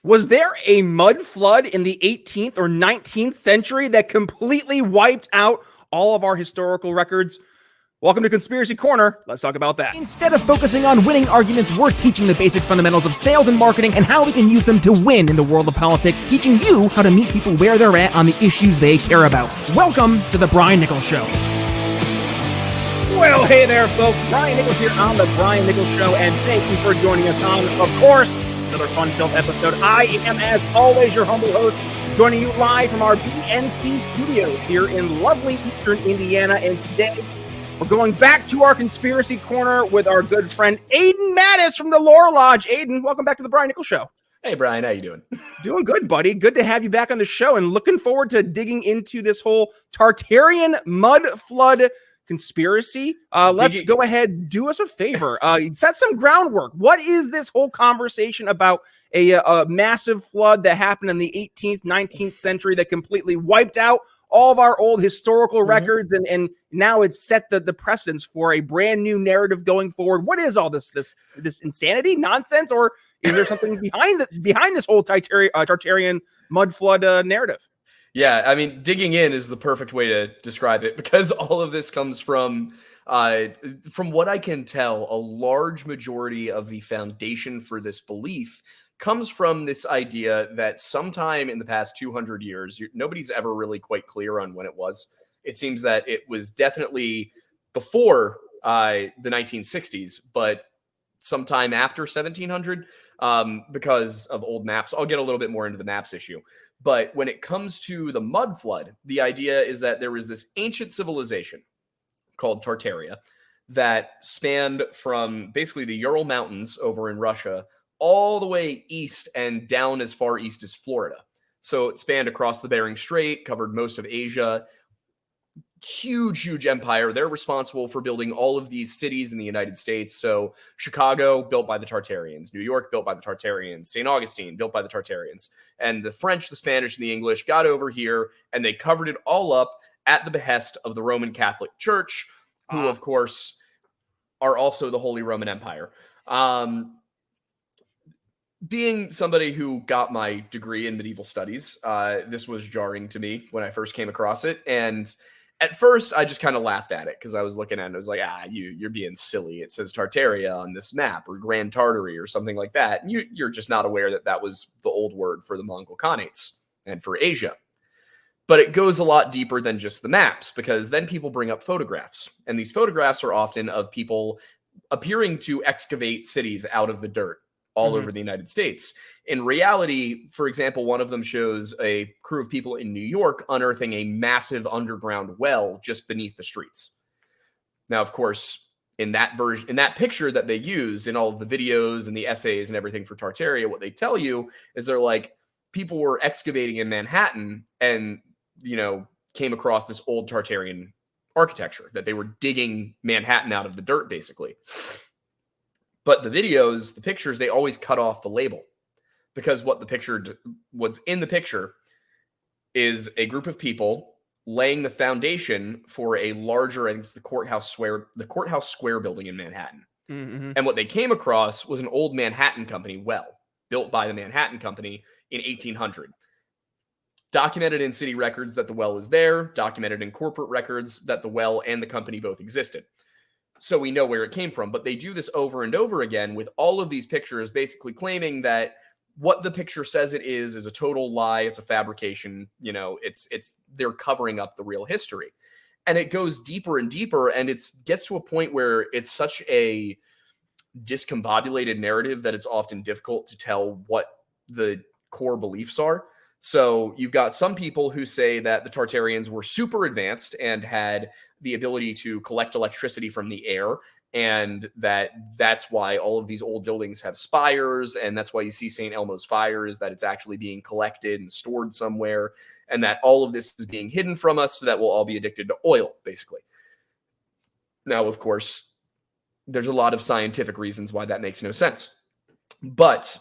Was there a mud flood in the 18th or 19th century that completely wiped out all of our historical records? Welcome to Conspiracy Corner. Let's talk about that. Instead of focusing on winning arguments, we're teaching the basic fundamentals of sales and marketing and how we can use them to win in the world of politics, teaching you how to meet people where they're at on the issues they care about. Welcome to the Brian Nichols Show. Well, hey there, folks. Brian Nichols here on the Brian Nichols Show, and thank you for joining us on, of course, another fun-filled episode. I am, as always, your humble host, joining you live from our BNP studios here in lovely Eastern Indiana, and today we're going back to our Conspiracy Corner with our good friend Aidan Mattis from the Lore Lodge. Aidan, welcome back to the Brian Nichols Show. Hey, Brian, how you doing? Doing good, buddy. Good to have you back on the show, and looking forward to digging into this whole Tartarian mud flood conspiracy. Let's go ahead, do us a favor, set some groundwork. What is this whole conversation about a massive flood that happened in the 18th, 19th century that completely wiped out all of our old historical records, and now it's set the precedence for a brand new narrative going forward? What is all this insanity, nonsense, or is there something behind this whole Tartarian mud flood narrative? Yeah, I mean, digging in is the perfect way to describe it, because all of this comes from what I can tell, a large majority of the foundation for this belief comes from this idea that sometime in the past 200 years, nobody's ever really quite clear on when it was. It seems that it was definitely before the 1960s, but sometime after 1700 because of old maps. I'll get a little bit more into the maps issue. But when it comes to the mud flood, the idea is that there was this ancient civilization called Tartaria that spanned from basically the Ural Mountains over in Russia all the way east and down as far east as Florida. So it spanned across the Bering Strait, covered most of Asia. Huge empire. They're responsible for building all of these cities in the United States. So Chicago, built by the Tartarians. New York, built by the Tartarians. St. Augustine, built by the Tartarians. And the French, the Spanish, and the English got over here, and they covered it all up at the behest of the Roman Catholic Church, who, of course, are also the Holy Roman Empire. Being somebody who got my degree in medieval studies, this was jarring to me when I first came across it. And at first, I just kind of laughed at it because I was looking at it and I was like, you're being silly. It says Tartaria on this map, or Grand Tartary or something like that. And you're just not aware that that was the old word for the Mongol Khanates and for Asia. But it goes a lot deeper than just the maps, because then people bring up photographs. And these photographs are often of people appearing to excavate cities out of the dirt all over the United States. In reality, for example, one of them shows a crew of people in New York unearthing a massive underground well just beneath the streets. Now, of course, in that version, in that picture that they use in all of the videos and the essays and everything for Tartaria, what they tell you is they're like, people were excavating in Manhattan and, came across this old Tartarian architecture, that they were digging Manhattan out of the dirt, basically. But the videos, the pictures, they always cut off the label, because what the picture was in the picture is a group of people laying the foundation for a larger, I think it's the Courthouse Square building in Manhattan. Mm-hmm. And what they came across was an old Manhattan Company well, built by the Manhattan Company in 1800. Documented in city records that the well is there, documented in corporate records that the well and the company both existed. So we know where it came from. But they do this over and over again with all of these pictures, basically claiming that what the picture says it is a total lie. It's a fabrication. They're covering up the real history. And it goes deeper and deeper, and it gets to a point where it's such a discombobulated narrative that it's often difficult to tell what the core beliefs are. So you've got some people who say that the Tartarians were super advanced and had the ability to collect electricity from the air, and that's why all of these old buildings have spires, and that's why you see St. Elmo's fires, that it's actually being collected and stored somewhere, and that all of this is being hidden from us so that we'll all be addicted to oil, basically. Now, of course, there's a lot of scientific reasons why that makes no sense. But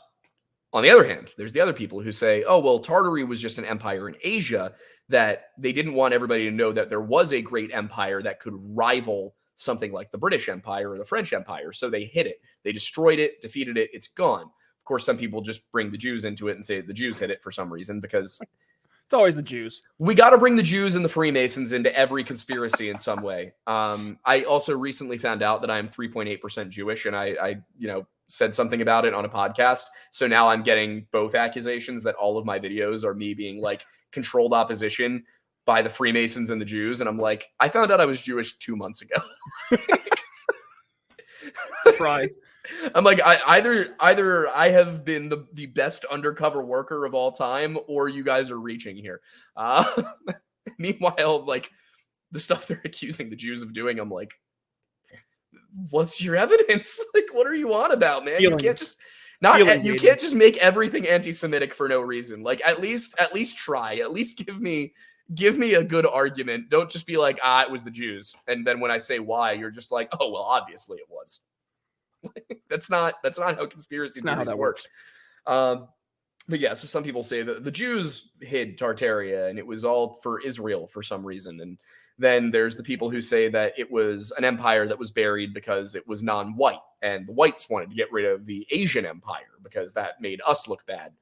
on the other hand, there's the other people who say, oh, well, Tartary was just an empire in Asia, that they didn't want everybody to know that there was a great empire that could rival something like the British Empire or the French Empire. So they hid it. They destroyed it, defeated it. It's gone. Of course, some people just bring the Jews into it and say the Jews hit it for some reason, because it's always the Jews. We got to bring the Jews and the Freemasons into every conspiracy in some way. I also recently found out that I'm 3.8% Jewish, and I said something about it on a podcast. So now I'm getting both accusations that all of my videos are me being like controlled opposition by the Freemasons and the Jews. And I'm like, I found out I was Jewish 2 months ago. Surprise. I'm like, either I have been the best undercover worker of all time, or you guys are reaching here. Meanwhile, like the stuff they're accusing the Jews of doing, I'm like, what's your evidence? Like, what are you on about, man? You can't just can't just make everything anti-Semitic for no reason. Like, at least try. At least give me a good argument. Don't just be like, it was the Jews, and then when I say why, you're just like, oh well, obviously it was. That's not how conspiracy theories works. But yeah, so some people say that the Jews hid Tartaria and it was all for Israel for some reason. And then there's the people who say that it was an empire that was buried because it was non-white, and the whites wanted to get rid of the Asian empire because that made us look bad.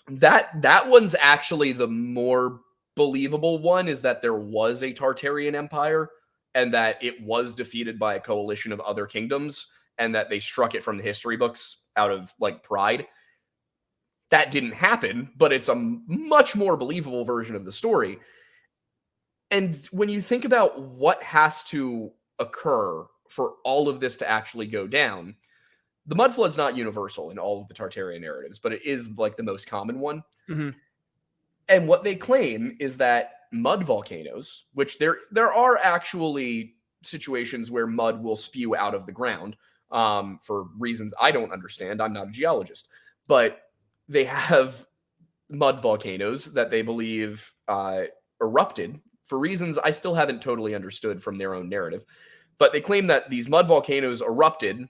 That one's actually the more believable one, is that there was a Tartarian empire and that it was defeated by a coalition of other kingdoms, and that they struck it from the history books out of like pride. That didn't happen, but it's a much more believable version of the story. And when you think about what has to occur for all of this to actually go down, the mud flood's not universal in all of the Tartarian narratives, but it is like the most common one. Mm-hmm. And what they claim is that mud volcanoes, which there are actually situations where mud will spew out of the ground for reasons I don't understand. I'm not a geologist, but they have mud volcanoes that they believe erupted for reasons I still haven't totally understood from their own narrative. But they claim that these mud volcanoes erupted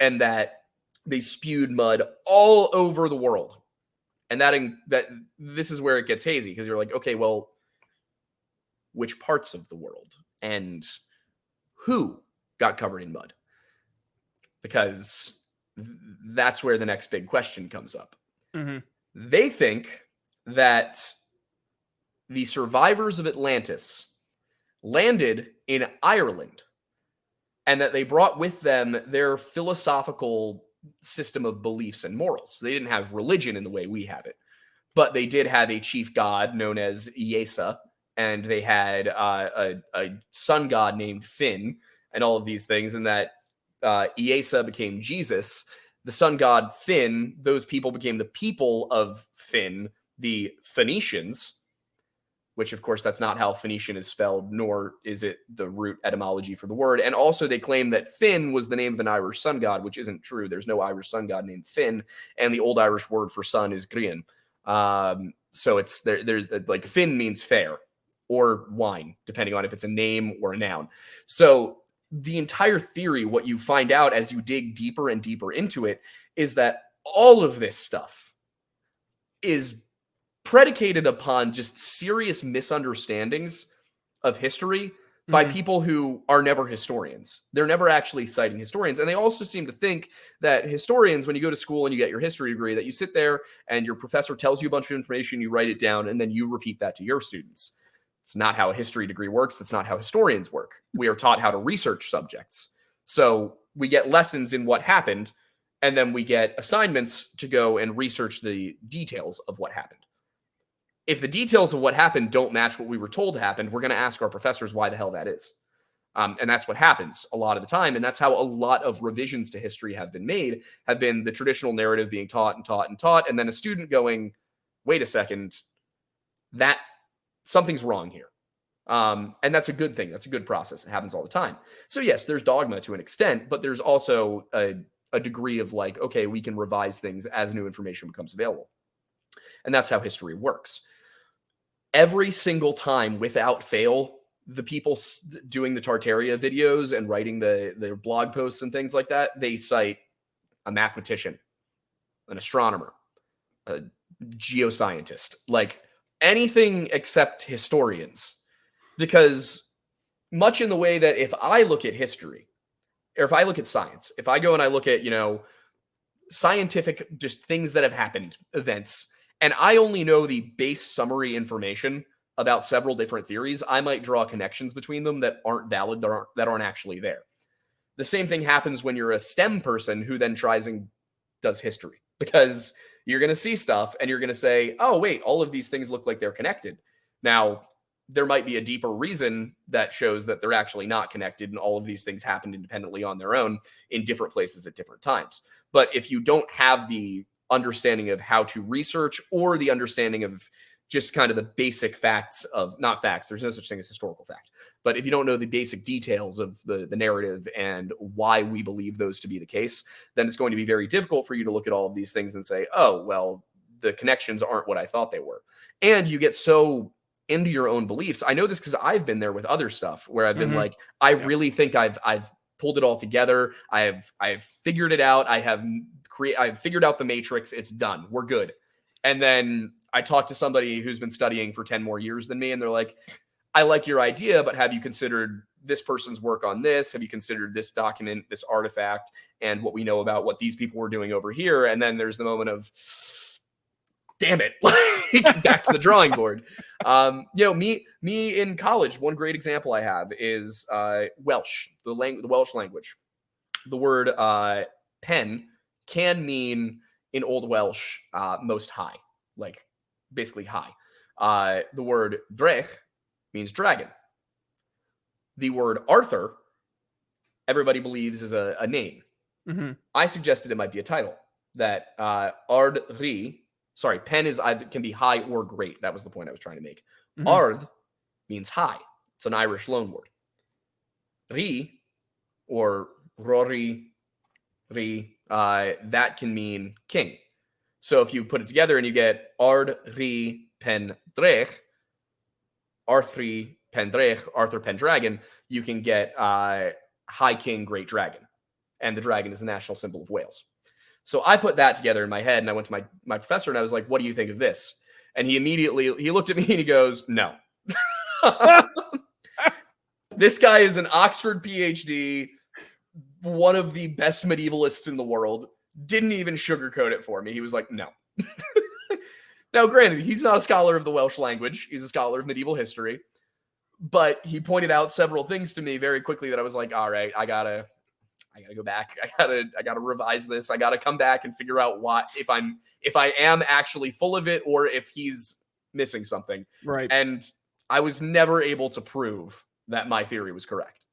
and that they spewed mud all over the world. And that this is where it gets hazy, because you're like, okay, well, which parts of the world and who got covered in mud? Because that's where the next big question comes up. Mm-hmm. They think that the survivors of Atlantis landed in Ireland and that they brought with them their philosophical system of beliefs and morals. They didn't have religion in the way we have it, but they did have a chief god known as Iesa, and they had a sun god named Finn, and all of these things, and that Iesa became Jesus. The sun god Finn, those people became the people of Finn, the Phoenicians, which of course that's not how Phoenician is spelled, nor is it the root etymology for the word. And also they claim that Finn was the name of an Irish sun god, which isn't true. There's no Irish sun god named Finn, and the old Irish word for sun is Grian. So it's there's like Finn means fair or wine, depending on if it's a name or a noun. So the entire theory, what you find out as you dig deeper and deeper into it, is that all of this stuff is predicated upon just serious misunderstandings of history by people who are never historians. They're never actually citing historians. And they also seem to think that historians, when you go to school and you get your history degree, that you sit there and your professor tells you a bunch of information, you write it down, and then you repeat that to your students. It's not how a history degree works. That's not how historians work. We are taught how to research subjects. So we get lessons in what happened, and then we get assignments to go and research the details of what happened. If the details of what happened don't match what we were told happened, we're going to ask our professors why the hell that is. And that's what happens a lot of the time. And that's how a lot of revisions to history have been made, have been the traditional narrative being taught and taught and taught. And then a student going, wait a second, that something's wrong here. And that's a good thing. That's a good process. It happens all the time. So yes, there's dogma to an extent, but there's also a degree of like, okay, we can revise things as new information becomes available. And that's how history works. Every single time, without fail, the people doing the Tartaria videos and writing their blog posts and things like that, they cite a mathematician, an astronomer, a geoscientist, like anything except historians. Because much in the way that if I look at history, or if I look at science, if I go and I look at, scientific, just things that have happened, events, and I only know the base summary information about several different theories, I might draw connections between them that aren't valid, that aren't actually there. The same thing happens when you're a STEM person who then tries and does history, because you're going to see stuff and you're going to say, oh, wait, all of these things look like they're connected. Now, there might be a deeper reason that shows that they're actually not connected, and all of these things happened independently on their own in different places at different times. But if you don't have the understanding of how to research, or the understanding of just kind of the basic facts of, not facts, there's no such thing as historical fact, but if you don't know the basic details of the narrative and why we believe those to be the case, then it's going to be very difficult for you to look at all of these things and say, oh, well, the connections aren't what I thought they were. And you get so into your own beliefs. I know this because I've been there with other stuff where I've been like, I really think I've pulled it all together. I've figured it out. I've figured out the matrix. It's done. We're good. And then I talk to somebody who's been studying for 10 more years than me, and they're like, I like your idea, but have you considered this person's work on this? Have you considered this document, this artifact, and what we know about what these people were doing over here? And then there's the moment of, damn it, back to the drawing board. Me in college, one great example I have is Welsh, the Welsh language. The word pen can mean, in Old Welsh, most high, like basically high. The word drech means dragon. The word Arthur, everybody believes is a name. I suggested it might be a title, that Ardri, pen is either, can be high or great. That was the point I was trying to make. Ard means high. It's an Irish loanword. Ri, or Rory, Ri, that can mean king. So if you put it together and you get Ard Ri Pen Drech, Arthri Pendrech, Arthur Pendragon, you can get High King Great Dragon. And the dragon is the national symbol of Wales. So I put that together in my head, and I went to my professor and I was like, what do you think of this? And he looked at me and he goes, no. This guy is an Oxford PhD, one of the best medievalists in the world, didn't even sugarcoat it for me. He was like, no. Now, granted, he's not a scholar of the Welsh language. He's a scholar of medieval history. But he pointed out several things to me very quickly that I was like, all right, I gotta go back. I gotta revise this. I gotta come back and figure out if I am actually full of it, or if he's missing something. Right. And I was never able to prove that my theory was correct.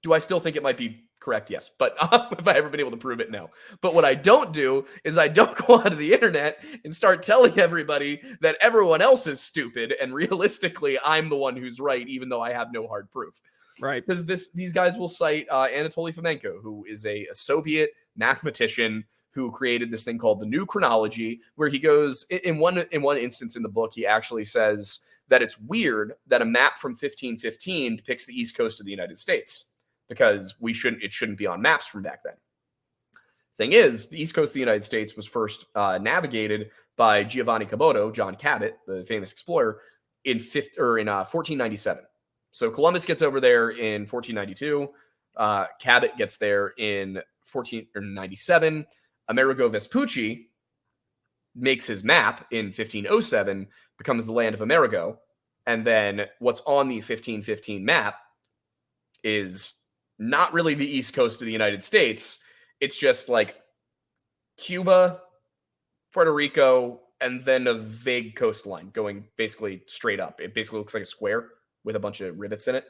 Do I still think it might be correct? Yes. But have I ever been able to prove it? No. But what I don't do is I don't go onto the internet and start telling everybody that everyone else is stupid, and realistically, I'm the one who's right, even though I have no hard proof. Right. Because these guys will cite Anatoly Fomenko, who is a Soviet mathematician who created this thing called the New Chronology, where he goes, in one instance in the book, he actually says that it's weird that a map from 1515 depicts the East Coast of the United States, because it shouldn't be on maps from back then. Thing is, the East Coast of the United States was first navigated by Giovanni Caboto, John Cabot, the famous explorer, in 1497. So Columbus gets over there in 1492. Cabot gets there in 1497. Amerigo Vespucci makes his map in 1507, becomes the land of Amerigo. And then what's on the 1515 map is not really the East Coast of the United States. It's just like Cuba, Puerto Rico, and then a vague coastline going basically straight up. It basically looks like a square with a bunch of rivets in it.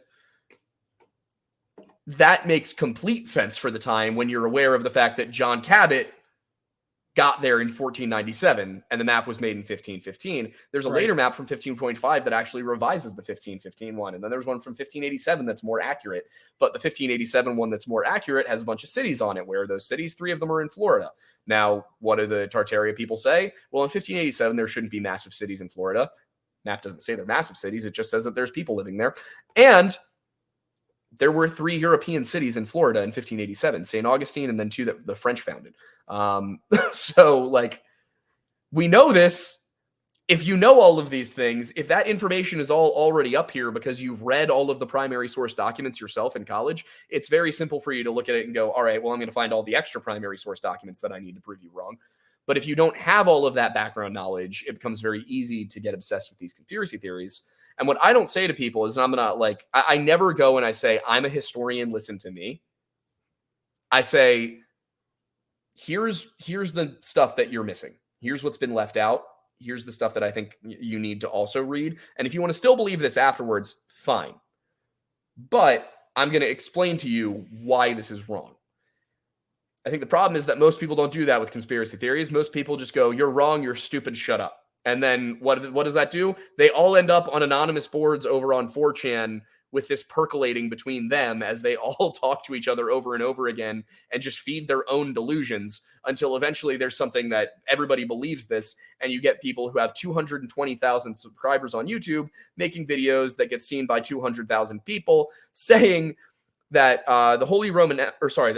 That makes complete sense for the time when you're aware of the fact that John Cabot got there in 1497 and the map was made in 1515. There's a later map from 15.5 that actually revises the 1515 one. And then there's one from 1587 that's more accurate. But the 1587 one that's more accurate has a bunch of cities on it. Where are those cities? 3 of them are in Florida. Now, what do the Tartaria people say? Well, in 1587, there shouldn't be massive cities in Florida. Map doesn't say they're massive cities. It just says that there's people living there. And there were 3 European cities in Florida in 1587, St. Augustine, and then 2 that the French founded. So, like, we know this, if you know all of these things, if that information is all already up here because you've read all of the primary source documents yourself in college, it's very simple for you to look at it and go, all right, well, I'm going to find all the extra primary source documents that I need to prove you wrong. But if you don't have all of that background knowledge, it becomes very easy to get obsessed with these conspiracy theories. And what I don't say to people is I never go and I say, I'm a historian, listen to me. I say, here's the stuff that you're missing. Here's what's been left out. Here's the stuff that I think you need to also read. And if you want to still believe this afterwards, fine. But I'm going to explain to you why this is wrong. I think the problem is that most people don't do that with conspiracy theories. Most people just go, you're wrong, you're stupid, shut up. And then what does that do? They all end up on anonymous boards over on 4chan with this percolating between them as they all talk to each other over and over again and just feed their own delusions until eventually there's something that everybody believes this, and you get people who have 220,000 subscribers on YouTube making videos that get seen by 200,000 people saying that that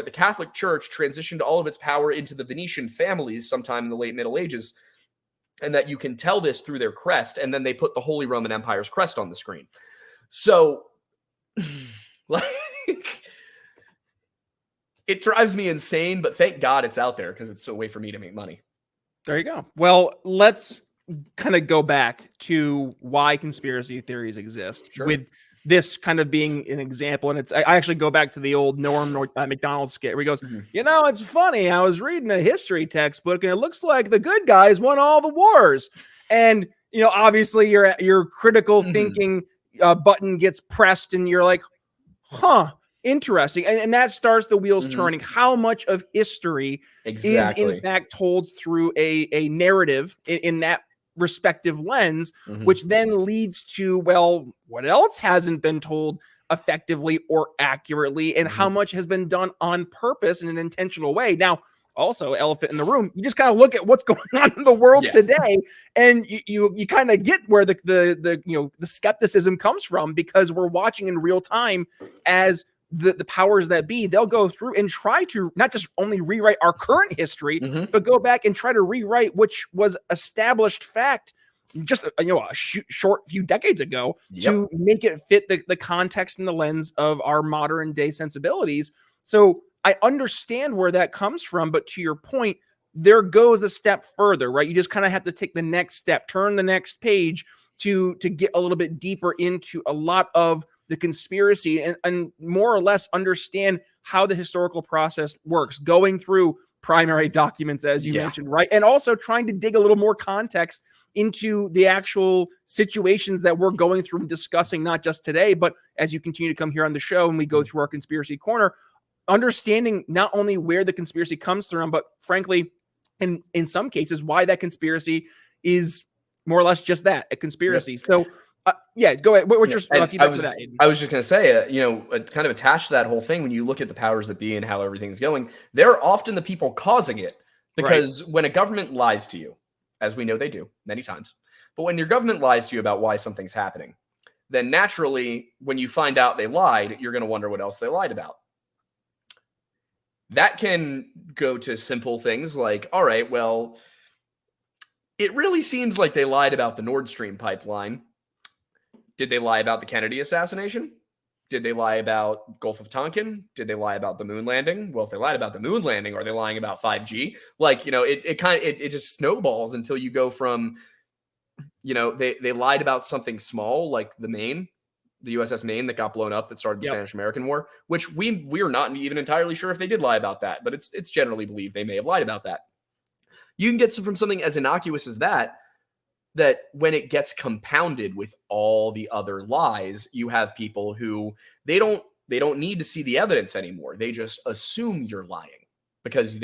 the Catholic Church transitioned all of its power into the Venetian families sometime in the late Middle Ages, and that you can tell this through their crest, and then they put the Holy Roman Empire's crest on the screen. So, like, it drives me insane, but thank God it's out there because it's a way for me to make money. There you go. Well, let's kind of go back to why conspiracy theories exist. Sure. With this kind of being an example, and I actually go back to the old Norm McDonald skit where he goes, it's funny, I was reading a history textbook and it looks like the good guys won all the wars. And, obviously your critical thinking button gets pressed and you're like, interesting. And that starts the wheels turning. How much of history is in fact told through a narrative in that respective lens, which then leads to, well, what else hasn't been told effectively or accurately, and how much has been done on purpose in an intentional way. Now, also, elephant in the room, you just kind of look at what's going on in the world today, and you kind of get where the skepticism comes from, because we're watching in real time as the powers that be, they'll go through and try to not just only rewrite our current history, but go back and try to rewrite which was established fact just a short few decades ago to make it fit the context and the lens of our modern day sensibilities. So I understand where that comes from, but to your point, there goes a step further, right? You just kind of have to take the next step, turn the next page to get a little bit deeper into a lot of the conspiracy and more or less understand how the historical process works, going through primary documents, as you mentioned, right? And also trying to dig a little more context into the actual situations that we're going through and discussing, not just today, but as you continue to come here on the show and we go through our conspiracy corner, understanding not only where the conspiracy comes from, but frankly, in some cases, why that conspiracy is more or less just that, a conspiracy. So go ahead. What's your feedback for that, Aidan? I was just going to say, kind of attached to that whole thing, when you look at the powers that be and how everything's going, they're often the people causing it. Because when a government lies to you, as we know they do many times, but when your government lies to you about why something's happening, then naturally, when you find out they lied, you're going to wonder what else they lied about. That can go to simple things like, all right, well, it really seems like they lied about the Nord Stream pipeline. Did they lie about the Kennedy assassination? Did they lie about Gulf of Tonkin? Did they lie about the moon landing? Well, if they lied about the moon landing, are they lying about 5G? It just snowballs until you go from, they lied about something small like the USS Maine that got blown up that started the Spanish-American War, which we're not even entirely sure if they did lie about that, but it's generally believed they may have lied about that. You can get from something as innocuous as that when it gets compounded with all the other lies, you have people who they don't need to see the evidence anymore. They just assume you're lying because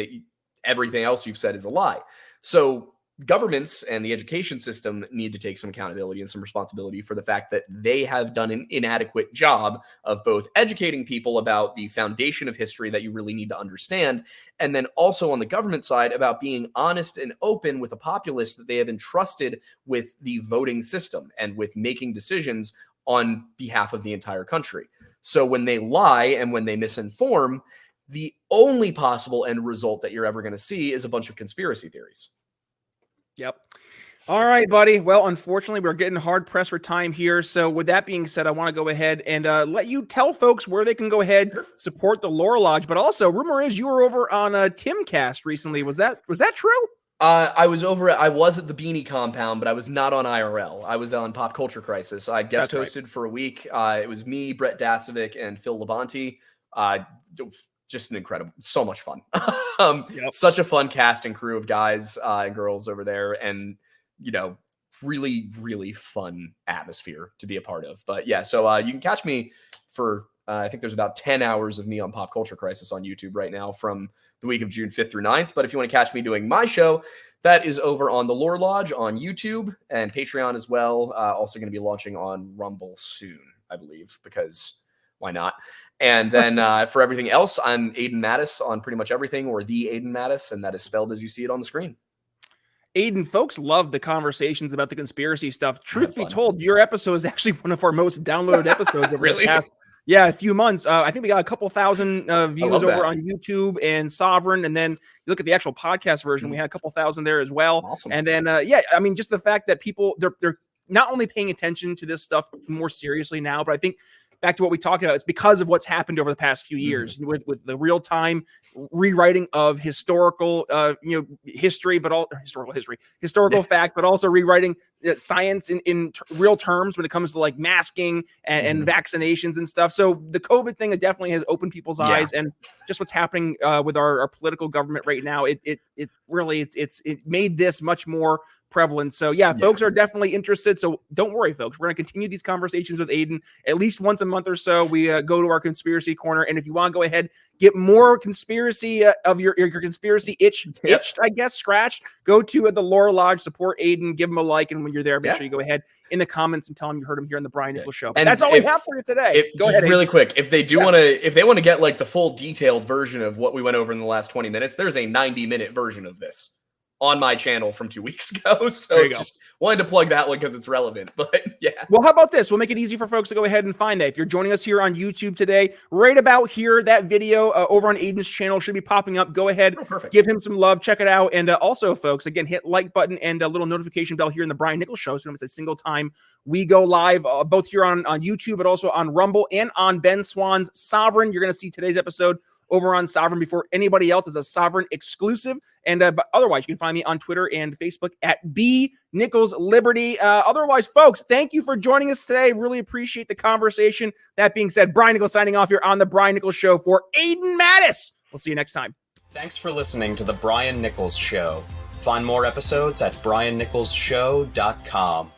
everything else you've said is a lie. So governments and the education system need to take some accountability and some responsibility for the fact that they have done an inadequate job of both educating people about the foundation of history that you really need to understand, and then also on the government side about being honest and open with a populace that they have entrusted with the voting system and with making decisions on behalf of the entire country. So when they lie and when they misinform, the only possible end result that you're ever going to see is a bunch of conspiracy theories. Yep. All right, buddy. Well, unfortunately, we're getting hard pressed for time here. So with that being said, I want to go ahead and let you tell folks where they can go ahead, support the Lore Lodge. But also, rumor is you were over on Timcast recently. Was that true? I was at the Beanie compound, but I was not on IRL. I was on Pop Culture Crisis. I guest hosted for a week. It was me, Brett Dasovic, and Phil Labonte. Just an incredible, so much fun. Such a fun cast and crew of guys and girls over there. And, really, really fun atmosphere to be a part of. But yeah, so you can catch me for, I think there's about 10 hours of me on Pop Culture Crisis on YouTube right now from the week of June 5th through 9th. But if you want to catch me doing my show, that is over on the Lore Lodge on YouTube and Patreon as well. Also going to be launching on Rumble soon, I believe, because why not? And then for everything else, I'm Aidan Mattis on pretty much everything, or the Aidan Mattis, and that is spelled as you see it on the screen. Aidan, folks love the conversations about the conspiracy stuff. Truth be told, your episode is actually one of our most downloaded episodes over Really? the past, a few months. I think we got a couple thousand views over on YouTube and Sovereign. And then you look at the actual podcast version, we had a couple thousand there as well. Awesome. And then, just the fact that people, they're not only paying attention to this stuff more seriously now, but I think back to what we talked about, it's because of what's happened over the past few years with the real-time rewriting of historical history, but all historical fact, but also rewriting science in real terms when it comes to like masking and vaccinations and stuff. So the COVID thing, it definitely has opened people's eyes, and just what's happening with our political government right now, it really made this much more prevalent. So folks are definitely interested. So don't worry, folks. We're going to continue these conversations with Aidan at least once a month or so. We go to our conspiracy corner, and if you want to go ahead, get more conspiracy of your conspiracy itched, I guess, scratched, go to the Lore Lodge, support Aidan, give him a like, and when you're there, make sure you go ahead in the comments and tell him you heard him here on the Brian Nichols Show. But that's all we have for you today. Go ahead, really quick. If they do want to, if they want to get like the full detailed version of what we went over in the last 20 minutes, there's a 90-minute version of this on my channel from 2 weeks ago. So just wanted to plug that one because it's relevant. But yeah. Well, how about this? We'll make it easy for folks to go ahead and find that. If you're joining us here on YouTube today, right about here, that video over on Aidan's channel should be popping up. Go ahead, give him some love, check it out. And also, folks, again, hit like button and a little notification bell here in the Brian Nichols Show. So it's a single time we go live, both here on YouTube, but also on Rumble and on Ben Swan's Sovereign. You're going to see today's episode over on Sovereign before anybody else, is a Sovereign exclusive. And but otherwise, you can find me on Twitter and Facebook at B Nichols Liberty. Otherwise, folks, thank you for joining us today. Really appreciate the conversation. That being said, Brian Nichols signing off here on the Brian Nichols Show for Aidan Mattis. We'll see you next time. Thanks for listening to the Brian Nichols Show. Find more episodes at briannicholsshow.com.